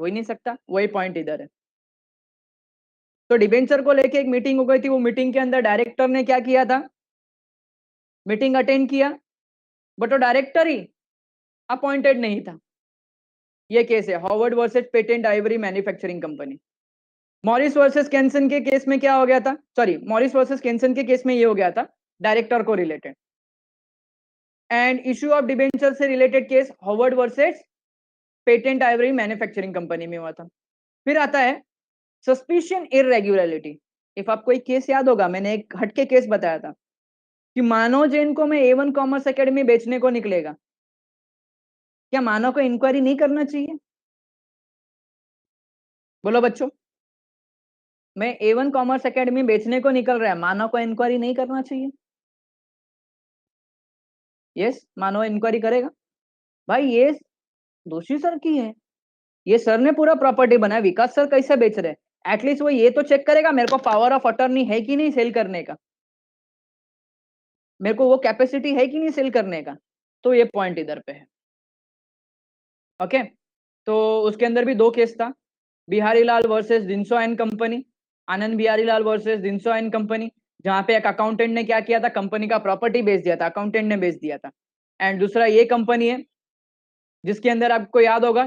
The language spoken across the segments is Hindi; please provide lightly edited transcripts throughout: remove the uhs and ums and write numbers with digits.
हो ही नहीं सकता, वही पॉइंट इधर है। तो डिबेंचर को लेके एक मीटिंग हो गई थी, वो मीटिंग के अंदर डायरेक्टर ने क्या किया था, मीटिंग अटेंड किया, बट वो डायरेक्टर ही अपॉइंटेड नहीं था। ये केस है Howard versus Patent Ivory Manufacturing Company. Morris versus Kanssen के केस में क्या हो गया था, सॉरी मॉरिस वर्सेस केंसन के केस में ये हो गया था डायरेक्टर को related. And issue of debenture से related case Howard versus Patent Ivory Manufacturing Company में हुआ था। फिर आता है सस्पिशियन इरेगुलरिटी। इफ आपको एक केस याद होगा, मैंने एक हटके केस बताया था कि मानव जैन को मैं A1 कॉमर्स एकेडमी बेचने को निकलेगा, क्या मानव को इंक्वायरी नहीं करना चाहिए? बोलो बच्चों, मैं A1 कॉमर्स एकेडमी बेचने को निकल रहा है, मानव को इंक्वायरी नहीं करना चाहिए? यस, मानव इंक्वायरी करेगा। भाई ये दोषी सर की है, ये सर ने पूरा प्रॉपर्टी बनाया, विकास सर कैसे बेच रहे हैं, एटलीस्ट वो ये तो चेक करेगा मेरे को पावर ऑफ अटर्नी है कि नहीं सेल करने का, मेरे को वो कैपेसिटी है कि नहीं सेल करने का। तो ये पॉइंट इधर पे है। ओके, तो उसके अंदर भी दो केस था, बिहारी लाल वर्सेस दिनसो and company, Anand Bihari Lal versus दिनसो एंड कंपनी, जहां पे एक अकाउंटेंट ने क्या किया था, कंपनी का प्रॉपर्टी बेच दिया था, अकाउंटेंट ने बेच दिया था। एंड दूसरा ये कंपनी है जिसके अंदर आपको याद होगा,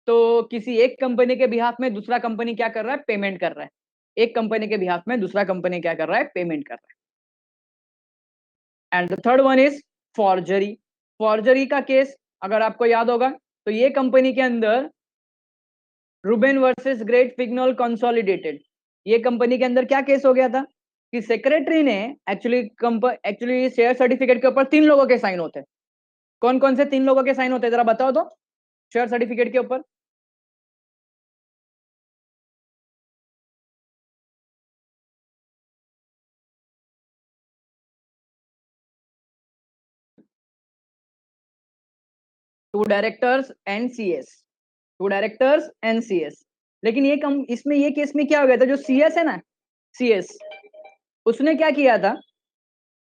तो किसी एक कंपनी के बिहाफ में दूसरा कंपनी क्या कर रहा है, पेमेंट कर रहा है। एक कंपनी के बिहाफ में दूसरा कंपनी क्या कर रहा है, पेमेंट कर रहा है। And the third one is forgery. Forgery का केस अगर आपको याद होगा, तो ये कंपनी के अंदर रूबेन वर्सेस ग्रेट फिग्नोल कंसोलिडेटेड, ये कंपनी के अंदर क्या केस हो गया था कि सेक्रेटरी ने एक्चुअली शेयर सर्टिफिकेट के ऊपर 3 लोगों के साइन होते हैं। कौन कौन से 3 लोगों के साइन होते हैं जरा बताओ तो, शेयर सर्टिफिकेट के ऊपर? Two directors and CS, two directors and CS. लेकिन ये कम इसमें ये केस में क्या हो गया था, जो सीएस है ना, सीएस, उसने क्या किया था,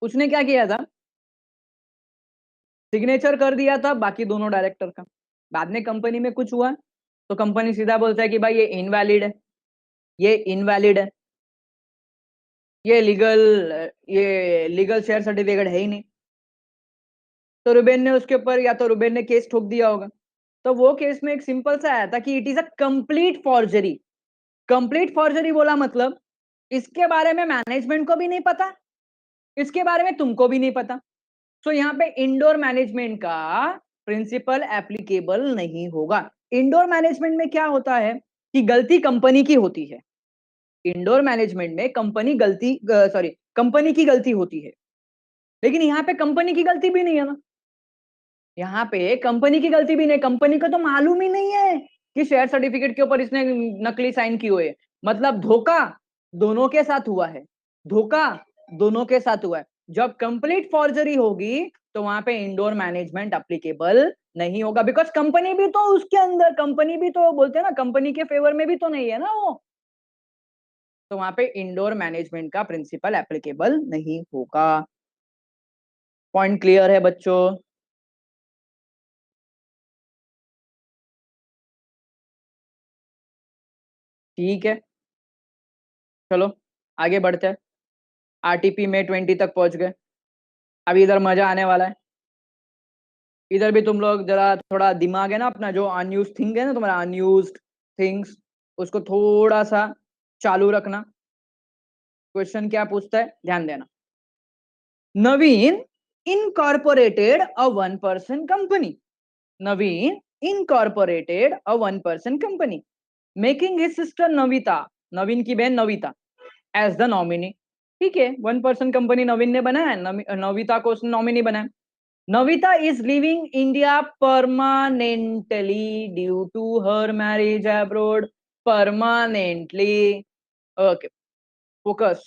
उसने क्या किया था, सिग्नेचर कर दिया था बाकी दोनों डायरेक्टर का। बाद में कंपनी में कुछ हुआ तो कंपनी सीधा बोलता है कि भाई ये इनवैलिड है, ये इनवैलिड है, ये लीगल शेयर सर्टिफिकेट है ही नहीं। तो रुबेन ने उसके ऊपर, या तो रुबेन ने केस ठोक दिया होगा। तो वो केस में एक सिंपल सा आया था कि it is a complete forgery. Complete forgery बोला मतलब इसके बारे में मैनेजमेंट को भी नहीं पता, इसके बारे में तुमको भी नहीं पता। तो यहाँ पे इंडोर मैनेजमेंट का प्रिंसिपल एप्लीकेबल नहीं होगा। इंडोर मैनेजमेंट में क्या होता है कि गलती कंपनी की होती है, इंडोर मैनेजमेंट में कंपनी की गलती होती है। लेकिन यहाँ पे कंपनी की गलती भी नहीं है ना, यहाँ पे कंपनी की गलती भी नहीं, कंपनी को तो मालूम ही नहीं है कि शेयर सर्टिफिकेट के ऊपर इसने नकली साइन किए हुए। मतलब धोखा दोनों के साथ हुआ है, धोखा दोनों के साथ हुआ है। जब कंप्लीट फॉर्जरी होगी तो वहां पे इंडोर मैनेजमेंट एप्लीकेबल नहीं होगा, बिकॉज कंपनी भी तो उसके अंदर, कंपनी भी तो बोलते हैं ना, कंपनी के फेवर में भी तो नहीं है ना वो। तो वहां पे इंडोर मैनेजमेंट का प्रिंसिपल एप्लीकेबल नहीं होगा। पॉइंट क्लियर है बच्चों? ठीक है, चलो आगे बढ़ते हैं। आरटीपी में 20 तक पहुंच गए। अभी इधर मजा आने वाला है। इधर भी तुम लोग जरा थोड़ा दिमाग है ना अपना, जो अनयूज थिंग है ना तुम्हारा, अनयूज थिंग्स, उसको थोड़ा सा चालू रखना। क्वेश्चन क्या पूछता है ध्यान देना। Naveen incorporated a 1 person company, Naveen incorporated a 1 person company, making his sister Navita, Naveen की बहन नविता, एज द नॉमिनी। ठीक है, 1 person कंपनी नवीन ने बनाया, नविता को उसने नॉमिनी बनाया। Navita is living India permanently due to her marriage abroad, permanently. Okay, focus.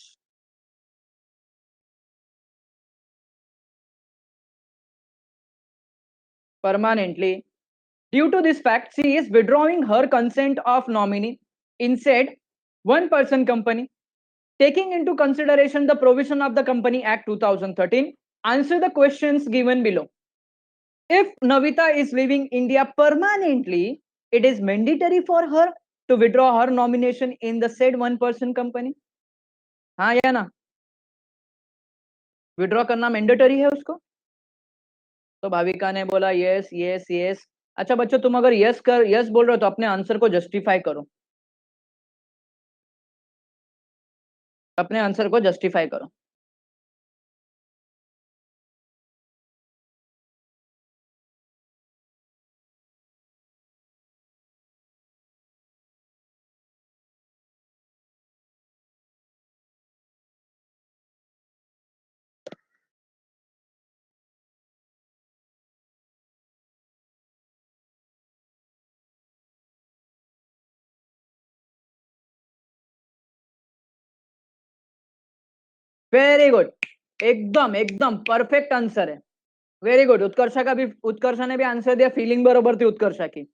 Permanently, due to this fact she is withdrawing her consent of nominee in said 1 person company, taking into consideration the provision of the Company Act 2013. Answer the questions given below. If Navita is leaving India permanently, it is mandatory for her to withdraw her nomination in the said one person company? हाँ या ना? विड्रॉ करना मैंडेटरी है उसको? तो भाविका ने बोला यस यस यस। अच्छा बच्चों, तुम अगर यस बोल रहे हो तो अपने आंसर को जस्टिफाई करो, अपने आंसर को जस्टिफाई करो। वेरी गुड, एकदम एकदम परफेक्ट आंसर है। वेरी गुड, उत्कर्षा ने भी आंसर दिया, फीलिंग बरोबर थी उत्कर्षा की,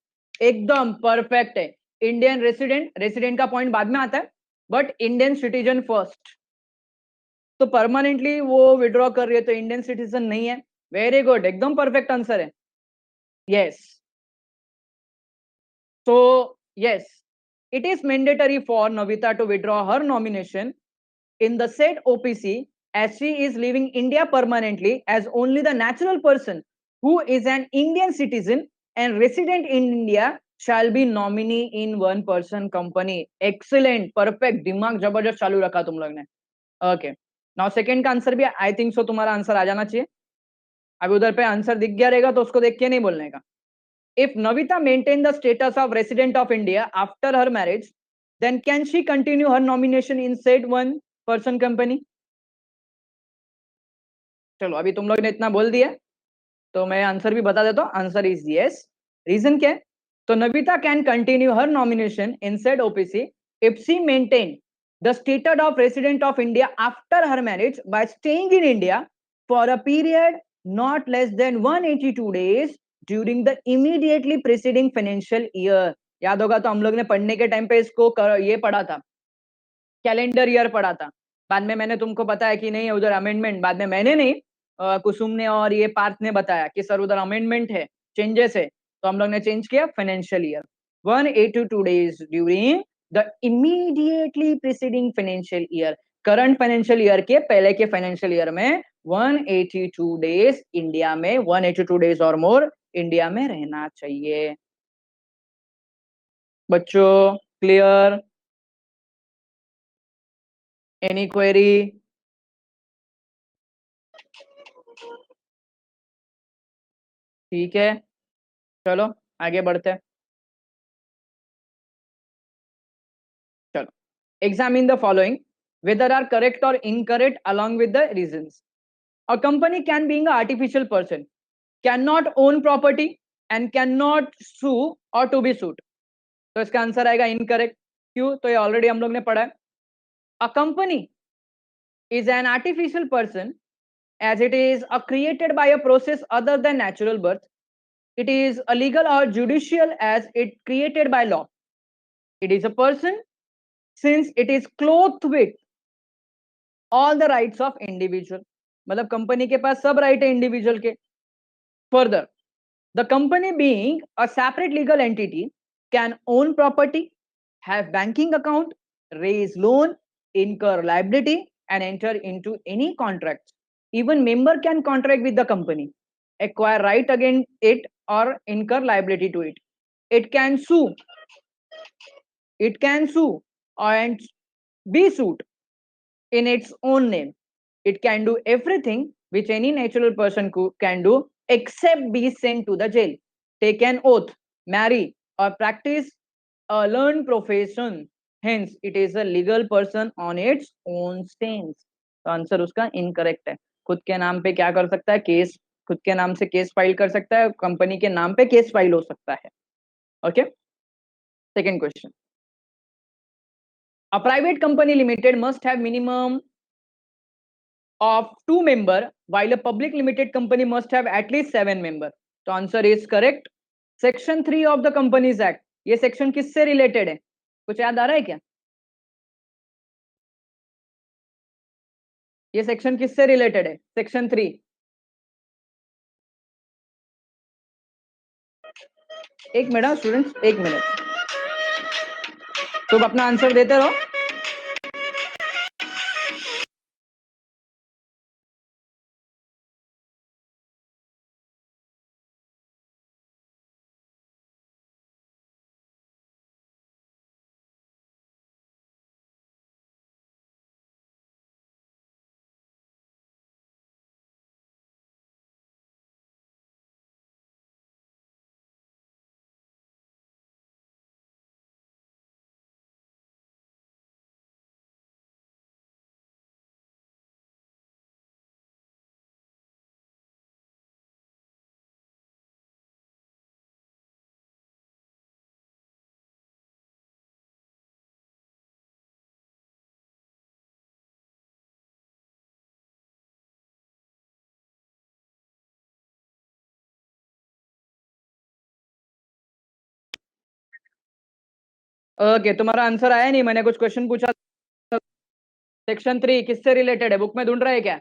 एकदम परफेक्ट है। इंडियन रेसिडेंट का पॉइंट बाद में आता है, बट इंडियन सिटीजन फर्स्ट। तो परमानेंटली वो विड्रॉ कर रही है तो इंडियन सिटीजन नहीं है। वेरी गुड, एकदम परफेक्ट आंसर है। Yes, so yes, it is mandatory for Navita to withdraw her nomination in the said OPC as she is leaving India permanently as only the natural person who is an Indian citizen and resident in India shall be nominee in one person company. Excellent, perfect, दिमाग जबरदस्त चालू रखा तुम लोग ने। ओके, नाउ सेकंड का आंसर भी आई थिंक सो तुम्हारा आंसर आ जाना चाहिए। अभी उधर पे आंसर दिख गया रहेगा तो उसको देख के नहीं बोलने का। If Navita maintain the status of resident of India after her marriage, then can she continue her nomination in said one person company? चलो अभी तुम लोग ने इतना बोल दिया तो मैं आंसर भी बता देता हूँ। Answer is yes. रीजन क्या है? तो Navita can continue her nomination in said OPC if she maintain the status of resident of India after her marriage by staying in India for a period not less than 182 days during the immediately preceding financial year. याद होगा तो हम लोग ने पढ़ने के टाइम पे इसको ये पढ़ा था, कैलेंडर ईयर पढ़ा था। बाद में मैंने तुमको बताया कि नहीं उधर अमेंडमेंट, बाद में मैंने नहीं कुसुम ने और ये पार्थ ने बताया कि सर उधर अमेंडमेंट है, चेंजेस है, तो हम लोग ने चेंज किया financial year. 182 days during the immediately preceding financial year. Current financial year के पहले के फाइनेंशियल ईयर में 182 days इंडिया में, 182 days और मोर इंडिया में रहना चाहिए। बच्चों क्लियर? Any query? ठीक है, चलो आगे बढ़ते हैं। चलो, examine the following whether are correct or incorrect along with the reasons. A company can being an artificial person cannot own property and cannot sue or to be sued. तो इसका आंसर आएगा इनकरेक्ट। क्यों? तो ये ऑलरेडी हम लोग ने पढ़ा है। A company is an artificial person as it is created by a process other than natural birth. It is a legal or judicial as it created by law. It is a person since it is clothed with all the rights of individual। मतलब कंपनी के पास सब राइट है इंडिविजुअल के। Further, the company being a separate legal entity can own property, have banking account, raise loan, incur liability and enter into any contracts. Even member can contract with the company, acquire right against it or incur liability to it. It can sue, it can sue and be sued in its own name. It can do everything which any natural person can do except be sent to the jail, take an oath, marry, or practice a learned profession. Hence, it is a legal person on its own stance. तो आंसर उसका इनकरेक्ट है। खुद के नाम पे क्या कर सकता है? केस, खुद के नाम से केस फाइल कर सकता है, कंपनी के नाम पे केस फाइल हो सकता है। Okay, second question. A private company limited must have minimum of 2 member while a public limited company must have at least 7 member। तो answer is correct. Section 3 of the companies act, ये सेक्शन किससे रिलेटेड है? कुछ याद आ रहा है क्या? ये सेक्शन किससे रिलेटेड है? सेक्शन 3। एक मिनट स्टूडेंट्स, एक मिनट, तुम अपना आंसर देते रहो। ओके, तुम्हारा आंसर आया नहीं, मैंने कुछ क्वेश्चन पूछा। सेक्शन 3 किससे रिलेटेड है, बुक में ढूंढ रहा है क्या?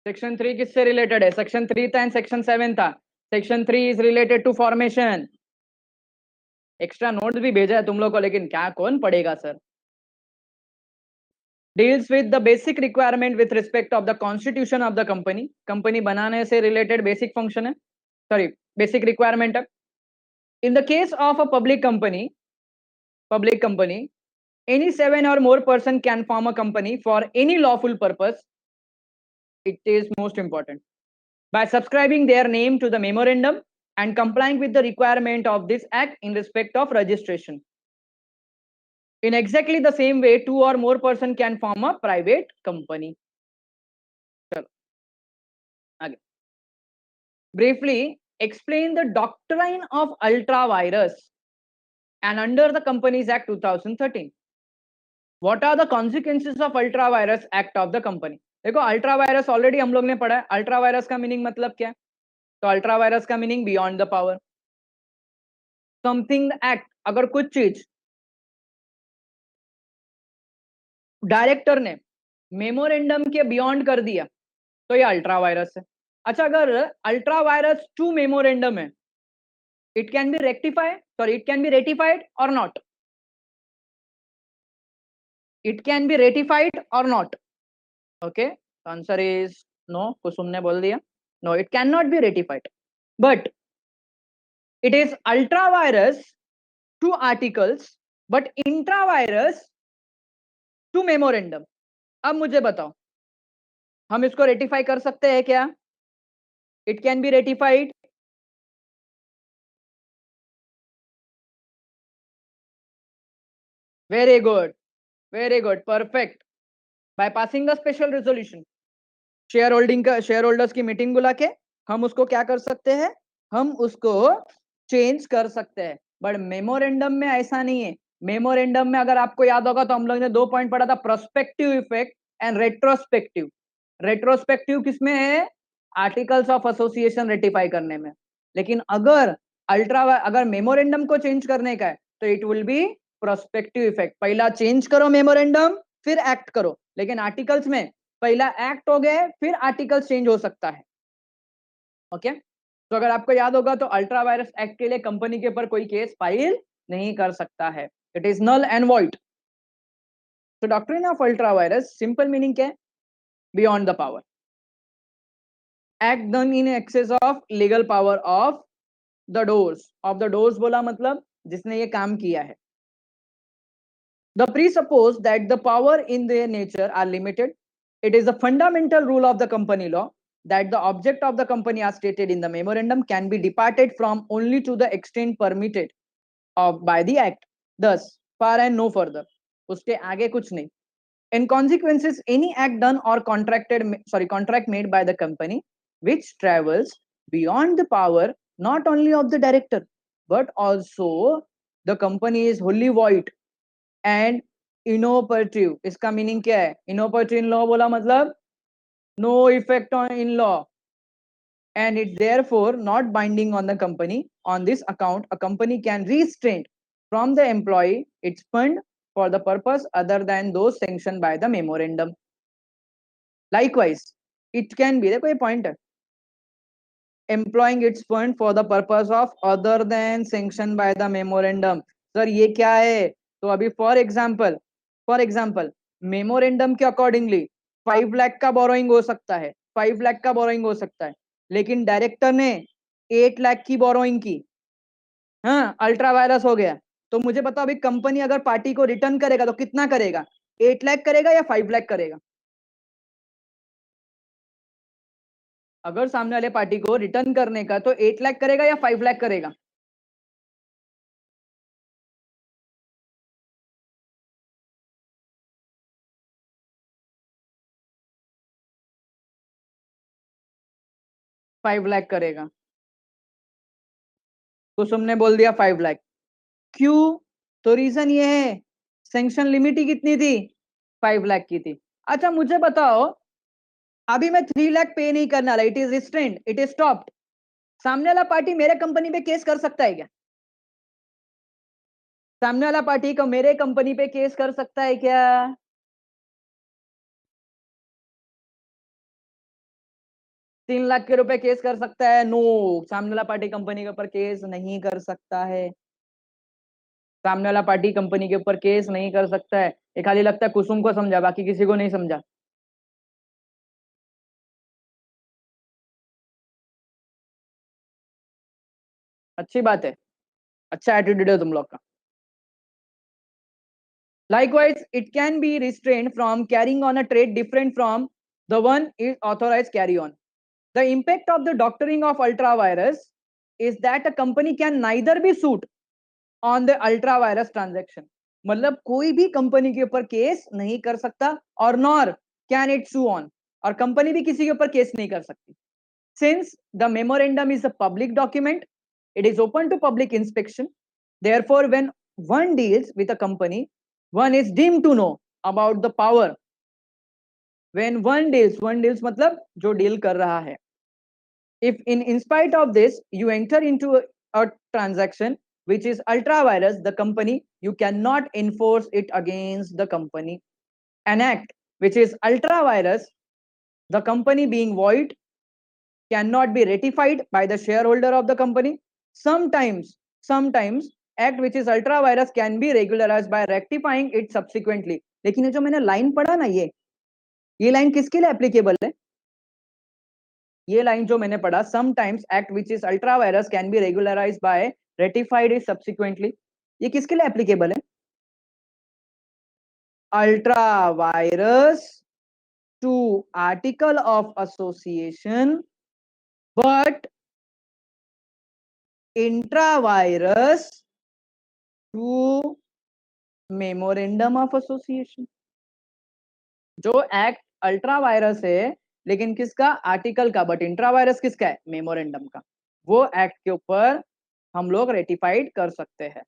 सेक्शन 3 किससे रिलेटेड है? सेक्शन 3 था एंड सेक्शन 7 था। Section 3 is related to formation. Extra notes भी भेजा है तुम लोग को, लेकिन क्या कौन पढ़ेगा sir. Deals with the basic requirement with respect of the constitution of the company. Company बनाने से रिलेटेड बेसिक फंक्शन है, सॉरी बेसिक रिक्वायरमेंट है। In the case of a public company, any 7 or more person can form a company for any lawful purpose. It is most important. By subscribing their name to the memorandum and complying with the requirement of this act in respect of registration. In exactly the same way, 2 or more person can form a private company. चलो आगे. Briefly explain the doctrine of ultra virus and under the Companies Act 2013. What are the consequences of ultra virus act of the company? देखो अल्ट्रा वायरस ऑलरेडी हम लोग ने पढ़ा है। अल्ट्रा वायरस का मीनिंग मतलब क्या है? तो अल्ट्रा वायरस का meaning beyond the power, something act. अगर कुछ चीज डायरेक्टर ने मेमोरेंडम के बियॉन्ड कर दिया तो ये अल्ट्रा वायरस है। अच्छा, अगर अल्ट्रा वायरस टू मेमोरेंडम है, it can be rectified, sorry it can be ratified or not, it can be ratified or not. Okay, answer is no, Kusum ने बोल दिया no, it can not be ratified, but it is ultra vires to articles but intra vires to memorandum. अब मुझे बताओ, हम इसको रेटिफाई कर सकते हैं क्या? It can be ratified. Very good, very good, perfect. By passing the special resolution, share holders की मीटिंग बुला के हम उसको क्या कर सकते हैं? हम उसको चेंज कर सकते हैं। बट मेमोरेंडम में ऐसा नहीं है। मेमोरेंडम में अगर आपको याद होगा तो हम लोग ने 2 पॉइंट पढ़ा था, prospective effect and retrospective. Retrospective किसमें है? आर्टिकल्स ऑफ एसोसिएशन रेटिफाई करने में। लेकिन अगर मेमोरेंडम को चेंज करने का है तो it will be prospective effect. पहला चेंज करो मेमोरेंडम, फिर एक्ट करो। लेकिन आर्टिकल्स में पहला एक्ट हो गए, फिर आर्टिकल चेंज हो सकता है। ओके, तो अगर आपको याद होगा तो अल्ट्रा वायरस एक्ट के लिए कंपनी के ऊपर कोई केस फाइल नहीं कर सकता है, it is null and void. तो doctrine of ultra vires simple meaning क्या है? Beyond the power, act done in excess of legal power of the doors. Of the doors बोला मतलब जिसने ये काम किया है। The presuppose that the power in their nature are limited. It is a fundamental rule of the company law that the object of the company as stated in the memorandum can be departed from only to the extent permitted of by the act. Thus, far and no further. उसके आगे कुछ नहीं. In consequences, any act done or contract made by the company which travels beyond the power not only of the director but also the company is wholly void and inoperative. इसका मीनिंग क्या है? इनोपरेटिव इन लॉ बोला मतलब no effect on in law and it's therefore not binding on the company. On this account, a company can restrain from the employee its fund for the purpose other than those sanctioned by the memorandum. Likewise, it can be, देखो ये पॉइंट है, employing its fund for the purpose of other than sanctioned by the memorandum. Sir ये क्या है? तो अभी फॉर एग्जाम्पल मेमोरेंडम के अकॉर्डिंगली 5 लाख का बोरोइंग हो सकता है, 5 लाख का बोरोइंग हो सकता है, लेकिन डायरेक्टर ने 8 लाख की बोरोइंग की, हाँ अल्ट्रा वायरस हो गया। तो मुझे बताओ अभी कंपनी अगर पार्टी को रिटर्न करेगा तो कितना करेगा? 8 लाख करेगा या 5 लाख करेगा? अगर सामने वाले पार्टी को रिटर्न करने का तो 8 लाख करेगा या 5 लाख करेगा? 5 लाख करेगा। कुसुम ने बोल दिया 5 लाख। क्यों? तो रीजन ये है, सैंक्शन लिमिट ही कितनी थी? 5 लाख की थी। अच्छा मुझे बताओ, अभी मैं 3 लाख पे नहीं करने वाला, it is restrained, it is stopped, सामने वाला पार्टी मेरे कंपनी पे केस कर सकता है क्या? सामने वाला पार्टी को मेरे कंपनी पे केस कर सकता है क्या? 3 लाख के रुपए केस कर सकता है? नो, सामने वाला पार्टी कंपनी के ऊपर केस नहीं कर सकता है। सामने वाला पार्टी कंपनी के ऊपर केस नहीं कर सकता है। ये खाली लगता है कुसुम को समझा, बाकी किसी को नहीं समझा। अच्छी बात है, अच्छा एटीट्यूड है तुम लोग का। Likewise, it can be restrained from carrying on a trade different from the one it authorized carry on. The impact of the doctoring of ultra-virus is that a company can neither be sued on the ultra-virus transaction. मतलब कोई भी कंपनी के ऊपर केस नहीं कर सकता, और nor can it sue on, और कंपनी भी किसी के ऊपर केस नहीं कर सकती. Since the memorandum is a public document, it is open to public inspection. Therefore, when one deals with a company, one is deemed to know about the power. When one deals मतलब जो deal कर रहा है. If in spite of this, you enter into a transaction which is ultra virus, the company, you cannot enforce it against the company. An act which is ultra virus, the company being void, cannot be ratified by the shareholder of the company. Sometimes act which is ultra virus can be regularized by rectifying it subsequently. लेकिन ये जो मैंने लाइन पढ़ा ना, ये लाइन किसके लिए एप्लीकेबल है? ये लाइन जो मैंने पढ़ा, sometimes act which is ultra vires can be regularized by ratified it subsequently, ये किसके लिए एप्लीकेबल है? Ultra vires to article of association, but intra vires to memorandum of association. जो एक्ट अल्ट्रा वायरस है लेकिन किसका? आर्टिकल का, बट इंट्रा वायरस किसका है? मेमोरेंडम का. वो एक्ट के ऊपर हम लोग रेटिफाइड कर सकते हैं.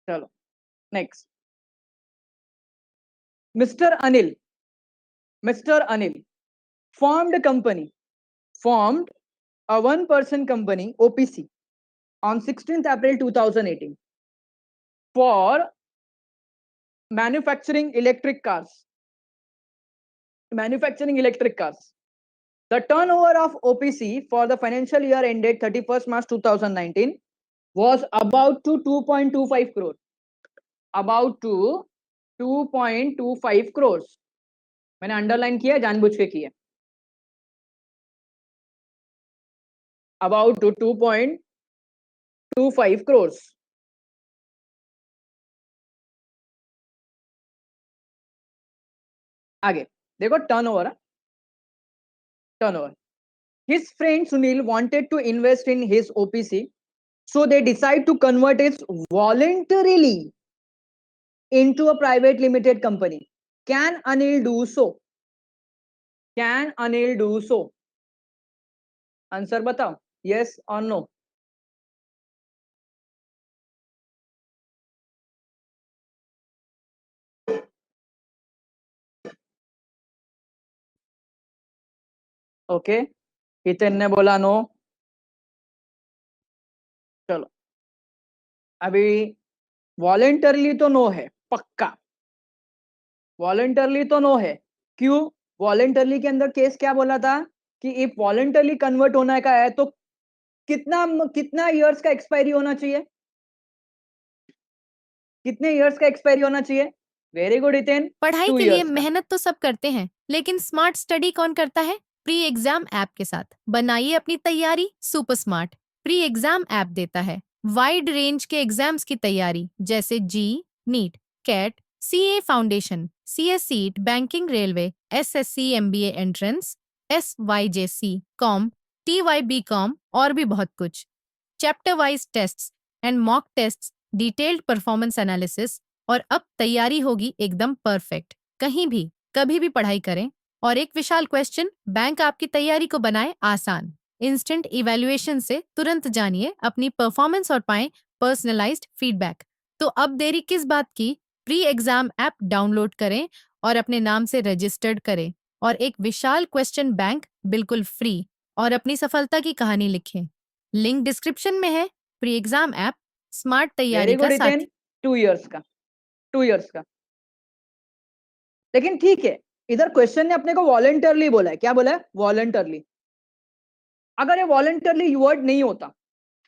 चलो next. Mister Anil formed a one person company OPC on 16th April 2018 for manufacturing electric cars. The turnover of OPC for the financial year ended 31st March 2019 was about to 2.25 crore. About to 2.25 crores. मैंने अंडरलाइन किया, जानबूझ के किया. About to 2.25 crores. आगे देखो, turnover. His friend Sunil wanted to invest in his OPC, so they decide to convert it voluntarily into a private limited company. Can Anil do so? Answer बताओ, yes or no. Okay, Hiten ने बोला नो. चलो अभी वॉलेंटरली तो नो है, पक्का वॉलेंटरली तो नो है. क्यों? वॉलेंटरली के अंदर केस क्या बोला था? कि इफ वॉलंटरली कन्वर्ट होना का है तो कितना कितना इयर्स का एक्सपायरी होना चाहिए, कितने इयर्स का एक्सपायरी होना चाहिए? वेरी गुड हितेन, पढ़ाई 2 के लिए इयर्स का। मेहनत तो सब करते हैं, लेकिन स्मार्ट स्टडी कौन करता है? प्री एग्जाम ऐप के साथ बनाइए अपनी तैयारी super smart. Pre exam app देता है वाइड रेंज के एग्जाम्स की तैयारी, जैसे JEE, NEET, CAT, CA foundation, CS CET, banking, railway, SSC, MBA entrance, SYJC, com, TYB com और भी बहुत कुछ। Chapter wise tests and mock tests, detailed performance analysis, और अब तैयारी होगी एकदम परफेक्ट। कहीं भी कभी भी पढ़ाई करें। और एक विशाल क्वेश्चन बैंक आपकी तैयारी को बनाए आसान। इंस्टेंट इवैल्यूएशन से तुरंत जानिए अपनी परफॉर्मेंस और पाएं पर्सनलाइज्ड फीडबैक। तो अब देरी किस बात की? प्री एग्जाम ऐप डाउनलोड करें और अपने नाम से रजिस्टर्ड करें और एक विशाल क्वेश्चन बैंक बिल्कुल फ्री और अपनी सफलता की कहानी लिखें। लिंक डिस्क्रिप्शन में है। Pre exam app smart very तैयारी का गुड हितेन, साथी। 2 इयर्स का, 2 इयर्स का। लेकिन ठीक है, इधर क्वेश्चन ने अपने को वॉलंटरली बोला है। क्या बोला है? वॉलंटरली। अगर ये वॉलंटरली वर्ड नहीं होता,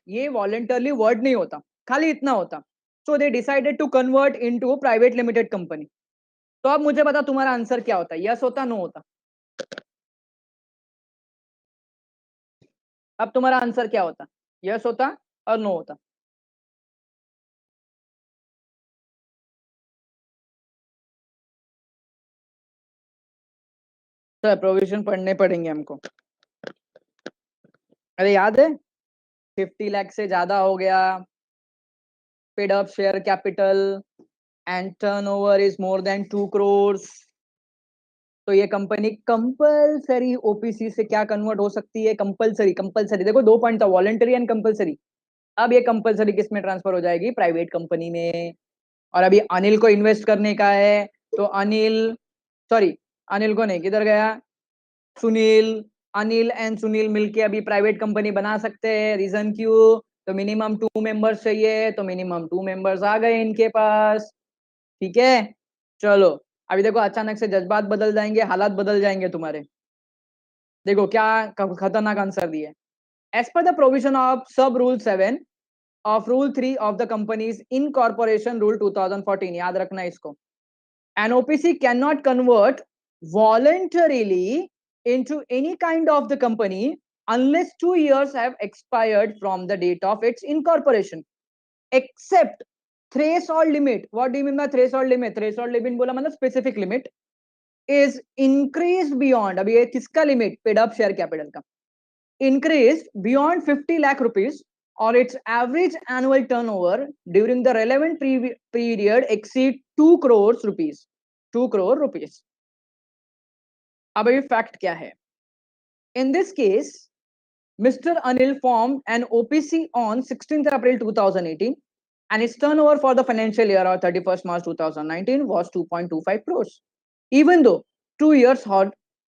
ये वॉलंटरली वर्ड नहीं होता, खाली इतना होता, so they decided to convert into private limited company, तो अब मुझे बता तुम्हारा आंसर क्या होता? यस होता, नो होता? अब तुम्हारा आंसर क्या होता? यस होता और नो होता? सर प्रोविजन पढ़ने पड़ेंगे हमको। अरे याद है, 50 लाख से ज्यादा हो गया, paid up share capital and turnover is more than 2 crore, तो ये कंपनी कंपलसरी ओपीसी से क्या कन्वर्ट हो सकती है? Compulsory, compulsory. देखो 2 पॉइंट था, वॉलंटरी एंड कंपलसरी। अब ये कंपलसरी किस में ट्रांसफर हो जाएगी? प्राइवेट कंपनी में। और अभी अनिल को इन्वेस्ट करने का है, तो अनिल, सॉरी, अनिल को नहीं, किधर गया? सुनील। अनिल एंड सुनील मिलके अभी प्राइवेट कंपनी बना सकते हैं। रीजन क्यों? तो मिनिमम 2 मेंबर्स चाहिए, तो मिनिमम 2 मेंबर्स आ गए इनके पास। ठीक है, चलो। अभी देखो अचानक से जज्बात बदल जाएंगे, हालात बदल जाएंगे तुम्हारे। देखो क्या खतरनाक आंसर दिए। As per the provision of sub rule 7 of rule 3 of the company's incorporation rule 2014, याद रखना इसको, an OPC cannot convert voluntarily into any kind of the company unless 2 years have expired from the date of its incorporation, except threshold limit. What do you mean by threshold limit? Threshold limit बोला मतलब specific limit is increased beyond, अभी ये किसका limit? Paid up share capital का। increased beyond 50 lakh rupees or its average annual turnover during the relevant period exceed 2 crores rupees, 2 crore rupees। अब ये फैक्ट क्या है? in this case Mr. Anil formed an OPC on 16th April 2018 and its turnover for the financial year of 31st March 2019 was 2.25 crores. Even though 2 years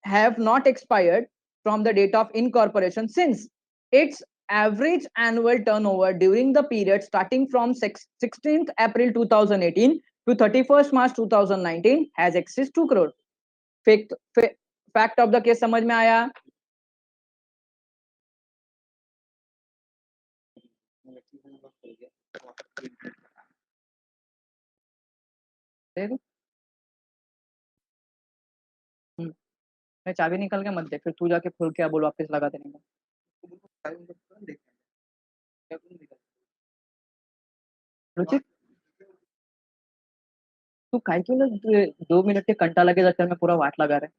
have not expired from the date of incorporation, since its average annual turnover during the period starting from 16th April 2018 to 31st March 2019 has exceeded 2 crore. Fact of the case समझ में आया? मैं चाबी निकल के मत दे, फिर तू जाके खोल के बोल वापस लगा देने का। रुचित, तू काय क्यों 2 मिनट के घंटा लगे चक्कर में पूरा वाट लगा रहे?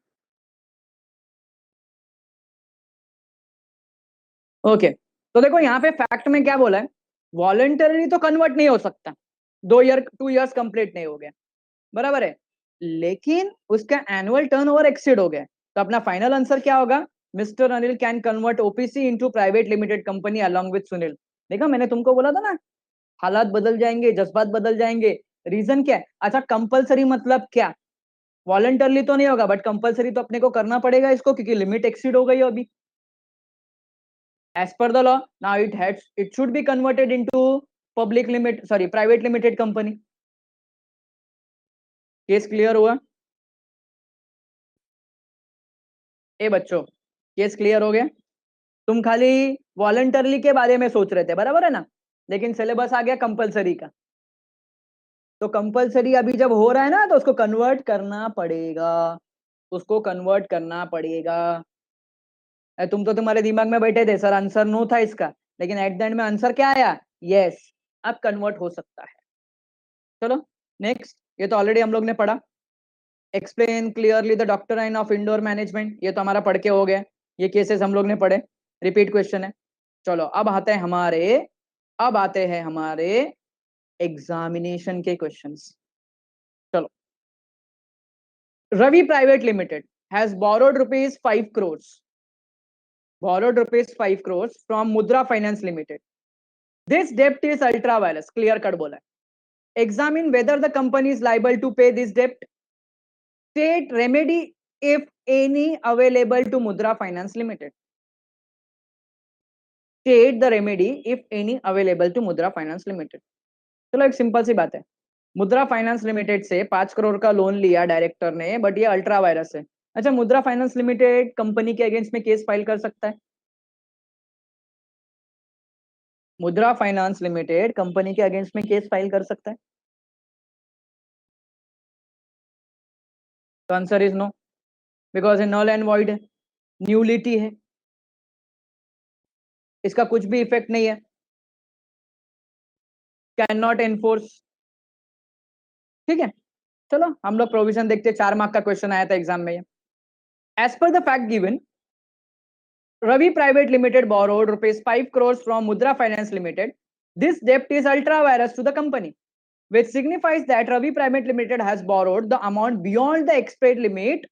ओके, तो देखो यहाँ पे फैक्ट में क्या बोला है, वॉलंटरी तो कन्वर्ट नहीं हो सकता, 2 इयर्स कंप्लीट नहीं हो गया, बराबर है, लेकिन उसका एनुअल टर्नओवर एक्सीड हो गया, तो अपना फाइनल आंसर क्या होगा? Mister Anil can convert OPC into private limited company along with Sunil. देखा, मैंने तुमको बोला था ना, हालात बदल जाएंगे, जज्बात बदल जाएंगे। रीजन क्या है? अच्छा, कंपलसरी मतलब क्या? वॉलंटरली तो नहीं होगा, बट कंपलसरी तो अपने को करना पड़ेगा इसको, क्योंकि लिमिट एक्सीड हो गई अभी। as per the law now it should be converted into private limited company। Case clear हुआ? ए बच्चों, केस क्लियर हो गया? तुम खाली वॉलंटरली के बारे में सोच रहे थे, बराबर है ना, लेकिन सिलेबस आ गया कंपलसरी का। तो कंपलसरी अभी जब हो रहा है ना, तो उसको कन्वर्ट करना पड़ेगा, उसको कन्वर्ट करना पड़ेगा। तुम तो तुम्हारे दिमाग में बैठे थे सर आंसर नो था इसका, लेकिन एट द एंड में आंसर क्या आया? यस। अब कन्वर्ट हो सकता है। चलो नेक्स्ट, ये तो ऑलरेडी हम लोग ने पढ़ा। Explain clearly the doctrine of indoor management, ये तो हमारा पढ़ के हो गया, ये केसेस हम लोग ने पढ़े, रिपीट क्वेश्चन है। चलो अब आते हैं हमारे एग्जामिनेशन के क्वेश्चंस। चलो, Ravi private limited has borrowed rupees 5 crores from Mudra Finance Limited. This debt is ultra virus, clear cut बोला है। Examine whether the company is liable to pay this debt. State remedy if any available to Mudra Finance Limited. State the remedy if any available to Mudra Finance Limited. चलो एक सिंपल सी बात है, मुद्रा फाइनेंस लिमिटेड से 5 करोड़ का लोन लिया डायरेक्टर ने, बट ये अल्ट्रा वायरस है। अच्छा, मुद्रा फाइनेंस लिमिटेड कंपनी के अगेंस्ट में केस फाइल कर सकता है? मुद्रा फाइनेंस लिमिटेड कंपनी के अगेंस्ट में केस फाइल कर सकता है? तो आंसर इज नो, बिकॉज ये नल एंड वॉइड है, न्यूलिटी है, इसका कुछ भी इफेक्ट नहीं है, कैन नॉट एनफोर्स। ठीक है, चलो हम लोग प्रोविजन देखते हैं। 4 मार्क का क्वेश्चन आया था एग्जाम में। As per the fact given, Ravi Private Limited borrowed rupees 5 crores from Mudra Finance Limited. This debt is ultra virus to the company, which signifies that Ravi Private Limited has borrowed the amount beyond the express limit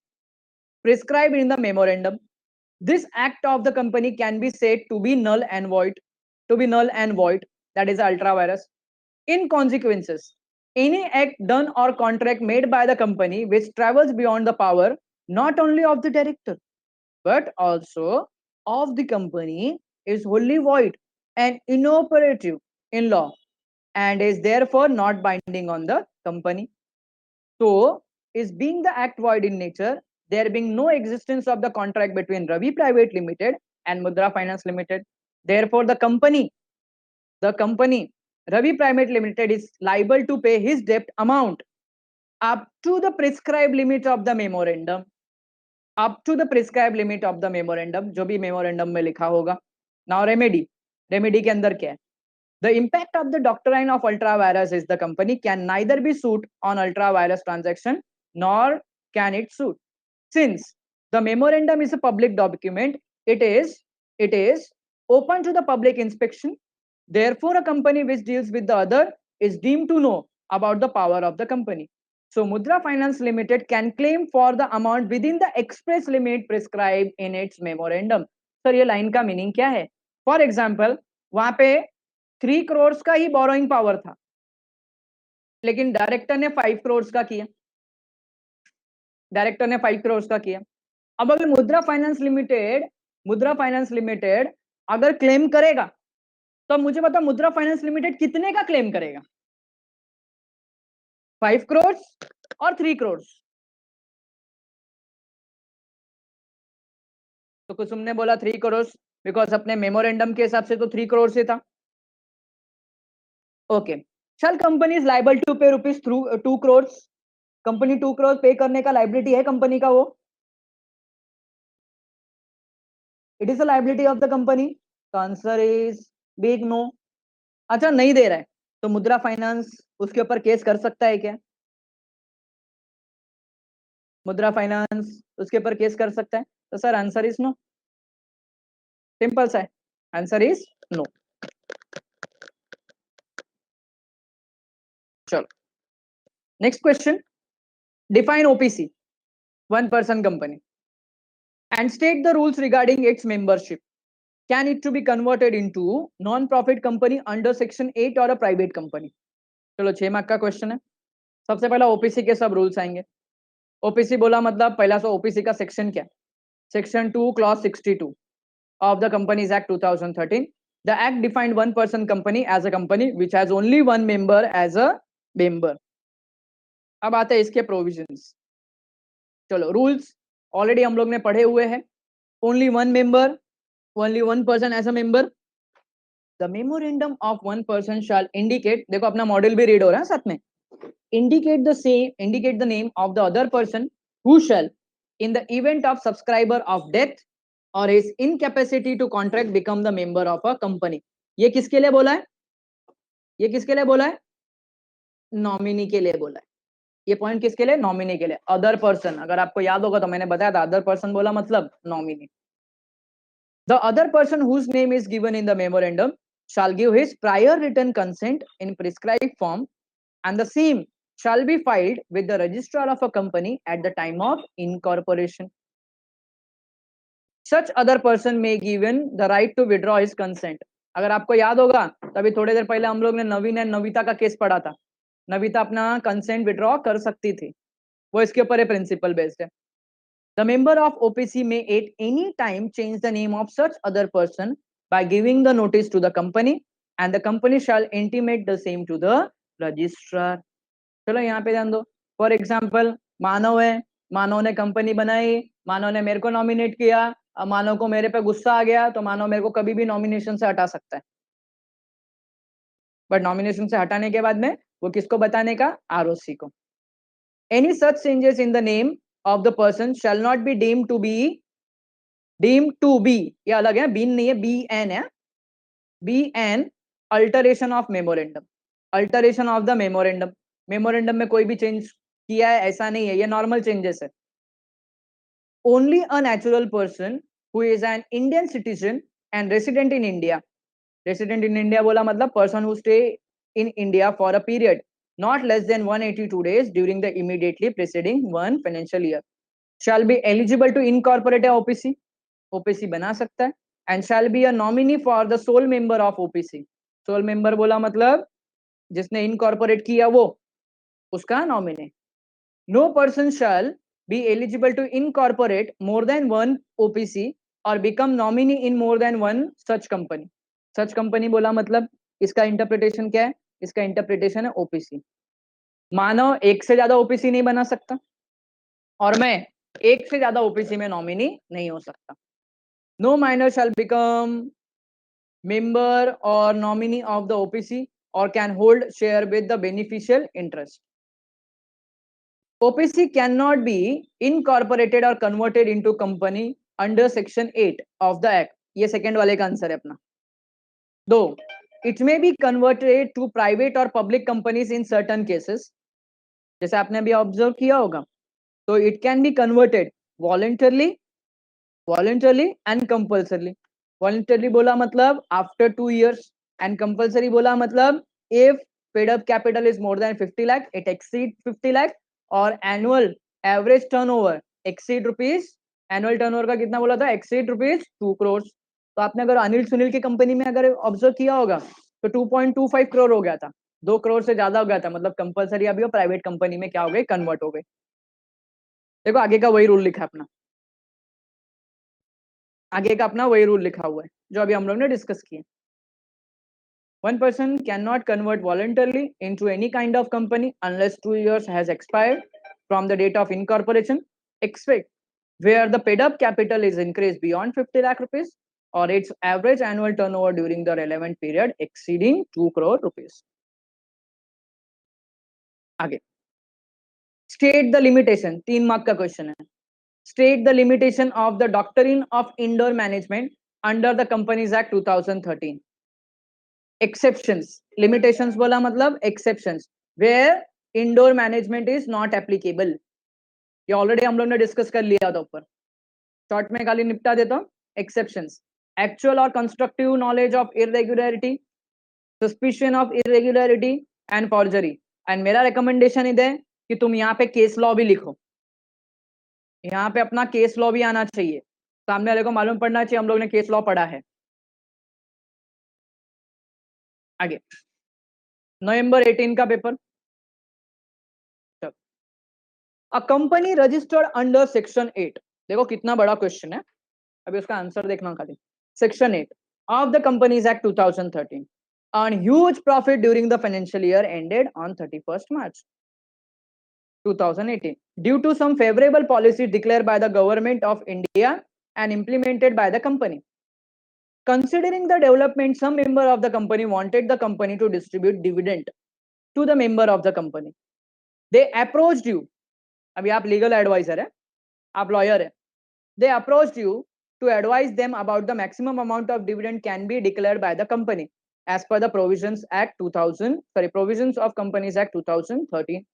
prescribed in the memorandum. This act of the company can be said to be null and void. That is ultra virus. In consequences, any act done or contract made by the company which travels beyond the power not only of the director but also of the company is wholly void and inoperative in law and is therefore not binding on the company. So, is being the act void in nature, there being no existence of the contract between Ravi Private Limited and Mudra Finance Limited. Therefore, the company Ravi Private Limited is liable to pay his debt amount up to the prescribed limit of the memorandum. Up to the prescribe limit of the memorandum, जो भी मेमोरेंडम में लिखा होगा। नाउ रेमेडी के अंदर क्या है? The impact of the doctrine of ultra virus is the company can neither be suit on ultra vires transaction nor can it suit since the memorandum is a public document, it is open to the public inspection. Therefore, a company which deals with the other is deemed to know about the power of the company. So Mudra Finance Limited can claim for the amount within the express limit prescribed in its memorandum. Sir ये लाइन का मीनिंग क्या है? फॉर एग्जाम्पल, वहां पे 3 करोड़ का ही बोरोइंग पावर था, लेकिन डायरेक्टर ने 5 करोड़ का किया, अब अगर मुद्रा फाइनेंस लिमिटेड अगर क्लेम करेगा, तो मुझे बताओ मुद्रा फाइनेंस लिमिटेड कितने का क्लेम करेगा? 5 करोड़ और 3 करोड़। तो कुछ तुमने बोला 3 करोड़, बिकॉज अपने मेमोरेंडम के हिसाब से तो 3 करोड़ से था। Okay, shall company is liable to pay rupees through 2 crore. Company 2 crore pay करने का लाइबिलिटी है कंपनी का, वो it is a liability of the company. तो आंसर इज बिग नो। अच्छा, नहीं दे रहा है तो मुद्रा फाइनेंस उसके ऊपर केस कर सकता है क्या? मुद्रा फाइनेंस उसके ऊपर केस कर सकता है? तो sir answer is no, simple सा है, आंसर इज नो। चलो next question, define OPC, one person company, and state the rules regarding its membership. Can it to be converted into non-profit company under section 8 or a private company? चलो 6 मार्क का क्वेश्चन है। सबसे पहला ओपीसी के सब रूल्स आएंगे। ओपीसी बोला मतलब पहला सो ओपीसी का सेक्शन क्या? Section 2 clause 62 of the Companies Act 2013. The act defined one person company as a company which has only one member as a member. अब आते हैं इसके प्रोविजंस। चलो रूल्स ऑलरेडी हम लोग ने पढ़े हुए हैं, only one member, only one person as a member. The memorandum of one person shall indicate, देखो अपना मॉडल भी रीड हो रहा है साथ में, indicate the name of the other person who shall, in the event of subscriber of death or his incapacity to contract, become the member of a company. ये किसके लिए बोला है? ये किसके लिए बोला है? नॉमिनी के लिए बोला है. ये पॉइंट किसके लिए? नॉमिनी के लिए. अदर पर्सन, अगर आपको याद होगा तो मैंने बताया था अदर पर्सन बोला मतलब nominee. The other person whose name is given in the memorandum shall give his prior written consent in prescribed form, and the same shall be filed with the registrar of a company at the time of incorporation. Such other person may given the right to withdraw his consent. अगर आपको याद होगा तभी थोड़ी देर पहले हम लोग ने नवीन एंड नविता का केस पढ़ा था. नविता अपना कंसेंट विड्रॉ कर सकती थी, वो इसके ऊपर प्रिंसिपल बेस्ड है. The member of OPC may at any time change the name of such other person by giving the notice to the company, and the company shall intimate the same to the registrar. चलो यहाँ पे ध्यान दो. फॉर एग्जाम्पल मानव है, मानव ने कंपनी बनाई, मानव ने मेरे को नॉमिनेट किया, अब मानव को मेरे पे गुस्सा आ गया तो मानव मेरे को कभी भी नॉमिनेशन से हटा सकता है. बट नॉमिनेशन से हटाने के बाद में वो किसको बताने का? आरओसी को. Any such changes in the name of the person shall not be deemed to be, ये अलग है, बीन नहीं है, बी एन है, B N alteration of memorandum. Alteration of the memorandum. Memorandum में कोई भी चेंज किया है ऐसा नहीं है, ये नॉर्मल चेंजेस है. Only a natural person who is an Indian citizen and resident in India. Resident in India बोला मतलब person who stay in India for a period not less than 182 days during the immediately preceding one financial year shall be eligible to incorporate a OPC. OPC बना सकता है. And shall be a nominee for the sole member of OPC. sole member बोला मतलब जिसने incorporate किया वो, उसका nominee. No person shall be eligible to incorporate more than one OPC or become nominee in more than one such company. Such company बोला मतलब इसका इंटरप्रिटेशन क्या है? इसका इंटरप्रिटेशन है ओपीसी. मानव एक से ज्यादा ओपीसी नहीं बना सकता और मैं एक से ज्यादा ओपीसी में नॉमिनी नहीं हो सकता. No minor shall become member or nominee of the OPC or can hold share with the beneficial interest. OPC cannot be incorporated or converted into company under section 8 of the act. ये सेकंड वाले का आंसर है अपना. दो, it may be converted to private or public companies in certain cases. जैसे आपने अभी ऑब्जर्व किया होगा तो it can be converted voluntarily and compulsorily. Voluntarily बोला मतलब after 2 years and compulsory बोला मतलब if paid up capital is more than 50 lakh, it exceed 50 lakh और annual average turnover exceed rupees, annual turnover का कितना बोला था? exceed rupees 2 crores. तो आपने अगर अनिल सुनील की कंपनी में अगर ऑब्जर्व किया होगा तो 2.25 करोड़ हो गया था, 2 करोड़ से ज्यादा हो गया था, मतलब कंपलसरी अभी वो प्राइवेट कंपनी में क्या हो गए? कन्वर्ट हो गए. देखो आगे का वही रूल लिखा है अपना, आगे का अपना वही रूल लिखा हुआ है जो अभी हम लोग ने डिस्कस किया. One person cannot convert voluntarily into any kind of company unless 2 years has expired from the date of incorporation, except where the paid up capital is increased beyond 50 lakh rupees or its average annual turnover during the relevant period exceeding 2 crore rupees. आगे state the limitation, 3 मार्क का क्वेश्चन है. State the limitation of the doctrine of indoor management under the Companies Act 2013. Exceptions, limitations बोला मतलब exceptions where indoor management is not applicable. ये ऑलरेडी हम लोग ने डिस्कस कर लिया था ऊपर, शॉर्ट में खाली निपटा देता हूं. एक्सेप्शंस, एक्चुअल और constructive knowledge of irregularity, suspicion of irregularity and forgery. And मेरा रिकमेंडेशन इधर है कि तुम यहाँ पे केस लॉ भी लिखो, यहाँ पे अपना केस लॉ भी आना चाहिए, सामने वाले को मालूम पड़ना चाहिए हम लोग ने केस लॉ पढ़ा है. आगे नवंबर 18 का paper. A company registered under section 8, देखो कितना बड़ा क्वेश्चन है, अभी उसका आंसर देखना खाली. Section 8 of the Companies Act 2013 earned huge profit during the financial year ended on 31st March 2018 due to some favorable policy declared by the government of India and implemented by the company. Considering the development, some member of the company wanted the company to distribute dividend to the member of the company. They approached you. अभी आप legal advisor है, आप lawyer है. They approached you to advise them about the maximum amount of dividend can be declared by the company as per the Provisions of Companies Act 2013.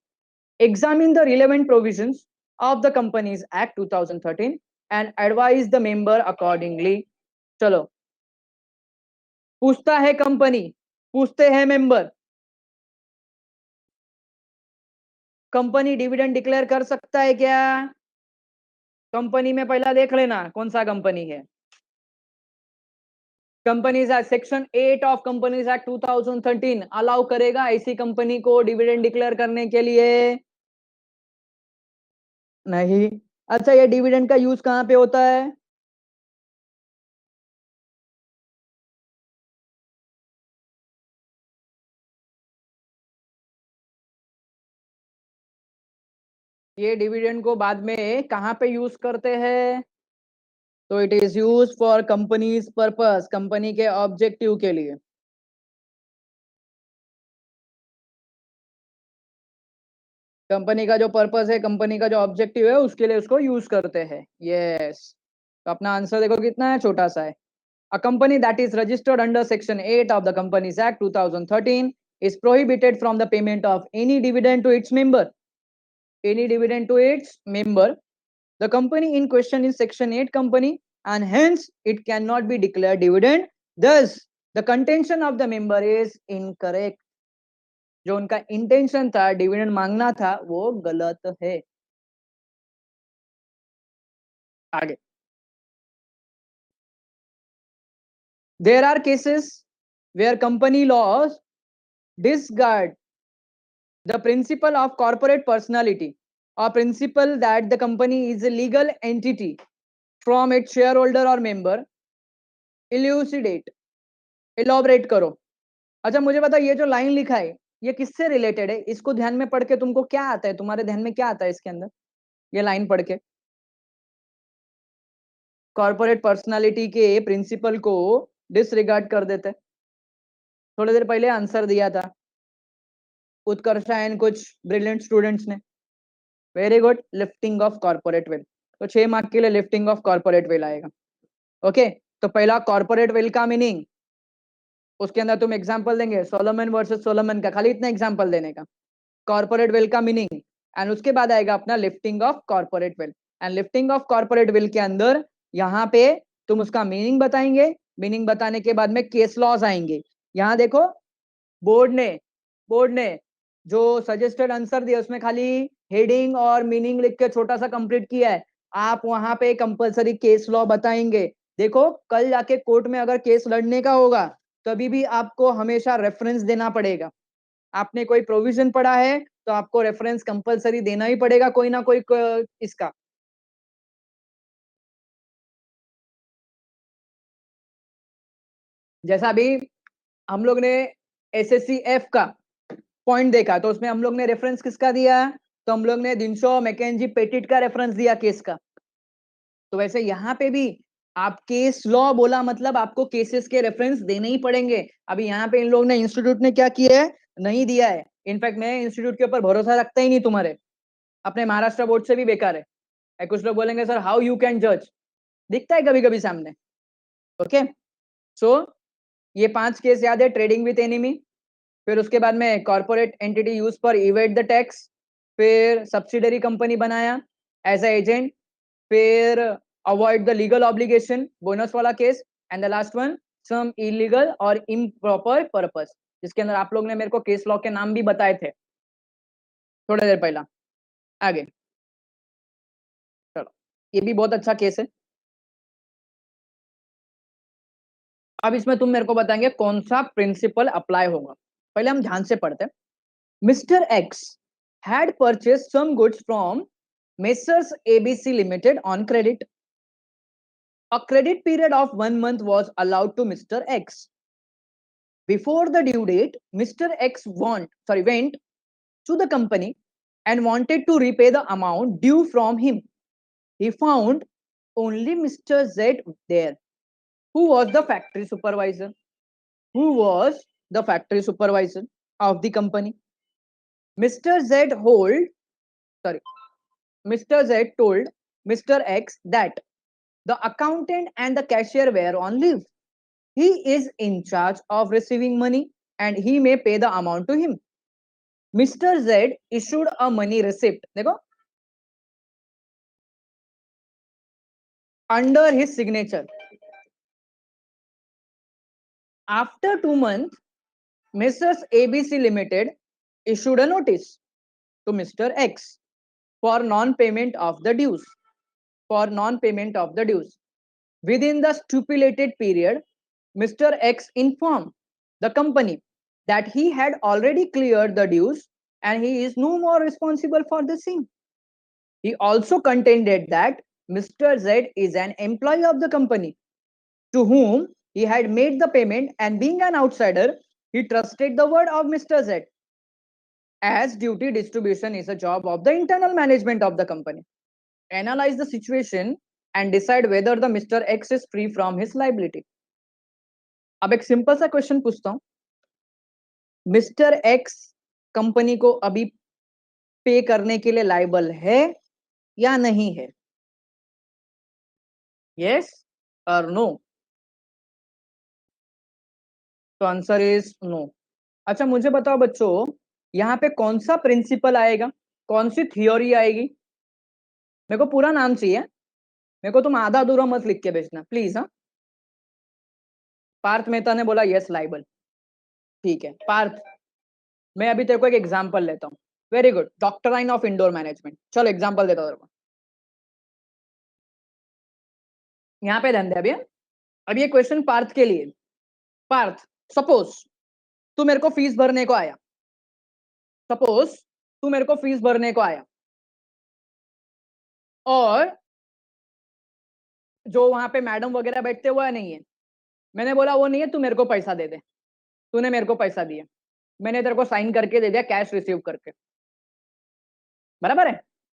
Examine the relevant provisions of the Companies Act 2013 and advise the member accordingly. चलो, पूछता है कंपनी, पूछते हैं मेंबर, कंपनी डिविडेंड डिक्लेयर कर सकता है क्या? कंपनी में पहला देख लेना कौन सा कंपनी है. Companies act section 8 of companies act 2013 allow करेगा ऐसी कंपनी को डिविडेंड डिक्लेयर करने के लिए? नहीं. अच्छा, ये डिविडेंड का यूज कहां पे होता है? ये डिविडेंड को बाद में कहां पे यूज करते हैं? तो it is use for companies purpose, company के ऑब्जेक्टिव के लिए. कंपनी का जो पर्पस है, कंपनी का जो ऑब्जेक्टिव है, उसके लिए उसको यूज करते हैं. यस. तो अपना आंसर देखो कितना है, छोटा सा है. A company that is registered under Section 8 of the Companies Act 2013 is prohibited from the payment of any dividend to its member. Any dividend to its member. The company in question is Section 8 company and hence it cannot be declared dividend. Thus, the contention of the member is incorrect. जो उनका इंटेंशन था डिविडेंड मांगना था वो गलत है. आगे. There are cases where company laws disregard the principle of corporate personality or principle that the company is a legal entity from its shareholder or member. Elucidate, elaborate करो. अच्छा, मुझे बता, ये जो लाइन लिखा है ये किससे रिलेटेड है? इसको ध्यान में पढ़ के तुमको क्या आता है, तुम्हारे ध्यान में क्या आता है इसके अंदर ये लाइन पढ़ के? कॉर्पोरेट पर्सनालिटी के प्रिंसिपल को डिसरिगार्ड कर देते. थोड़ी देर पहले आंसर दिया था उत्कर्षा एंड कुछ ब्रिलियंट स्टूडेंट्स ने. Very good. Lifting of corporate veil. तो 6 मार्क के लिए लिफ्टिंग ऑफ कॉर्पोरेट वेल आएगा. ओके. तो पहला कॉर्पोरेट वेल का मीनिंग, उसके अंदर तुम एग्जांपल देंगे सोलोमन वर्सेस सोलोमन का, खाली इतना एग्जांपल देने का. कॉर्पोरेट वेल का मीनिंग एंड उसके बाद आएगा अपना lifting of corporate veil. And lifting of corporate veil के अंदर यहाँ पे तुम उसका मीनिंग बताएंगे. मीनिंग बताने के बाद में केस लॉज आएंगे. यहाँ देखो, बोर्ड ने जो सजेस्टेड आंसर दिया उसमें खाली हेडिंग और मीनिंग लिख के छोटा सा कंप्लीट किया है. आप वहां पे कंपलसरी केस लॉ बताएंगे. देखो, कल जाके कोर्ट में अगर केस लड़ने का होगा तभी भी आपको हमेशा रेफरेंस देना पड़ेगा. आपने कोई प्रोविजन पढ़ा है तो आपको रेफरेंस कंपलसरी देना ही पड़ेगा, कोई ना कोई इसका. जैसा अभी हम लोग ने एसएससी-एफ का पॉइंट देखा तो उसमें हम लोग ने रेफरेंस किसका दिया? तो हम लोग ने दिनशो मैकेंजी पेटिट का रेफरेंस दिया केस का. तो वैसे यहाँ पे भी आप केस लॉ बोला मतलब आपको केसेस के रेफरेंस देने ही पड़ेंगे. अभी यहाँ पे इन लोग ने इंस्टीट्यूट ने क्या किया है? नहीं दिया है. इनफैक्ट मैं इंस्टीट्यूट के ऊपर भरोसा रखता ही नहीं. तुम्हारे अपने महाराष्ट्र बोर्ड से भी बेकार है. कुछ लोग बोलेंगे सर हाउ यू कैन जज, दिखता है कभी कभी सामने. ओके. सो ये 5 केस याद है. ट्रेडिंग विथ एनिमी, फिर उसके बाद में corporate entity use for evade the tax, फिर सब्सिडरी कंपनी बनाया एज ए एजेंट, फिर avoid the legal obligation, bonus वाला केस, and the last one some illegal or improper purpose, जिसके अंदर आप लोग ने मेरे को केस लॉ के नाम भी बताए थे थोड़ी देर पहला. आगे चलो, ये भी बहुत अच्छा केस है. अब इसमें तुम मेरे को बताएंगे कौन सा प्रिंसिपल अप्लाई होगा. पहले हम ध्यान से पढ़ते हैं. Mister x had purchased some goods from Messrs ABC Limited on credit. A credit period of 1 month was allowed to Mr. X. Before the due date, Mr. X went to the company and wanted to repay the amount due from him. He found only Mr. Z there. Who was the factory supervisor? Who was the factory supervisor of the company? Mr. Z hold, sorry, Mr. Z told Mr. X that the accountant and the cashier were on leave. He is in charge of receiving money and he may pay the amount to him. Mr. Z issued a money receipt, देखो, under his signature. After 2 months, Mrs. ABC Limited issued a notice to Mr. X for non-payment of the dues. For non-payment of the dues. Within the stipulated period, Mr. X informed the company that he had already cleared the dues and he is no more responsible for the same. He also contended that Mr. Z is an employee of the company to whom he had made the payment, and being an outsider, he trusted the word of Mr. Z, as duty distribution is a job of the internal management of the company. Analyze the situation and decide whether the Mr. X is free from his liability. अब एक सिंपल सा क्वेश्चन पूछता हूं, मिस्टर एक्स कंपनी को अभी पे करने के लिए लायबल है या नहीं है? यस और नो? तो आंसर इज नो. अच्छा मुझे बताओ बच्चों, यहाँ पे कौन सा प्रिंसिपल आएगा, कौन सी थियोरी आएगी? मेरे को पूरा नाम चाहिए, मेरे को तुम आधा अधूरा मत लिख के भेजना प्लीज. हाँ, पार्थ मेहता ने बोला यस लाइबल. ठीक है पार्थ, मैं अभी तेरे को एक एग्जांपल लेता हूँ. Very good. Doctrine of indoor management. चलो एग्जांपल देता हूँ तेरे को. यहाँ पे ध्यान दे अभी. अब ये क्वेश्चन पार्थ के लिए. पार्थ, सपोज तू मेरे को फीस भरने को आया. सपोज तू मेरे को फीस भरने को आया और जो वहां पे मैडम वगैरह बैठते हुआ नहीं है, मैंने बोला वो नहीं है, तू मेरे को पैसा दे दे. तूने मेरे को पैसा दिया, मैंने तेरे को साइन करके दे दिया कैश रिसीव करके, बराबर है?